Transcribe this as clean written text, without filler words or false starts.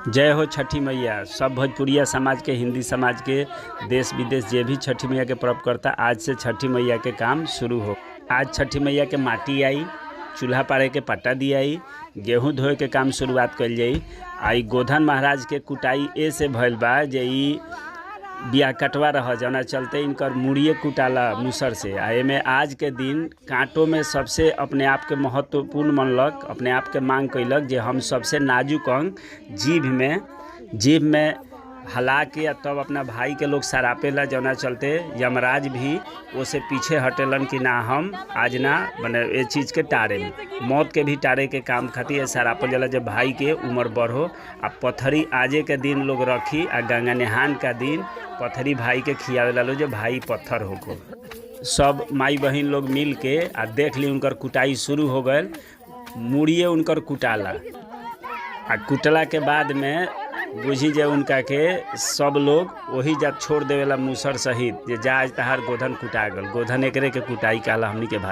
जय हो छठी मैया। सब भोजपुरिया समाज के, हिंदी समाज के, देश विदेश जे भी छठी मैया के पर्व करता, आज से छठी मैया के काम शुरू हो। आज छठी मैया के माटी आई, चूल्हा पारे के पट्टा दियाई, गेहूं धोए के काम शुरुआत कल जाई। आई गोधन महाराज के कुटाई ए से भइल बा जे ई बिया कटवा रह जना चलते इनकर मुड़िए कुटाला मूसर से। आ एमे आज के दिन कांटों में सबसे अपने आप के महत्वपूर्ण मनलक, अपने आप के मांग कैलक जे हम सबसे नाजुक अंग जीभ में हला के तब अपना भाई के लोग सरापेला, जना चलते यमराज भी उसे पीछे हटेलन कि ना हम आज ना बने ये चीज़ के टारे मौत के भी टारे के काम खातिर सरापल जाला जब भाई के उम्र बढ़ो। आ पत्थरी आजे के दिन लोग रखी आ गंगा नहान का दिन पत्थरी भाई के खियावेला लो जो भाई पत्थर होको। सब माई बहन लोग मिल के आ देख ली उनकर कुटाई शुरू हो गए। मुड़िए उनकर कुटाला आ कुटला के बाद में बुझी जे उनका के सब लोग वही जा छोड़ देवेला मूसर सहित जे जा आज तहार गोधन कुटा गल। गोधन एकरे के कुटाई कहला हमनी के भाषा।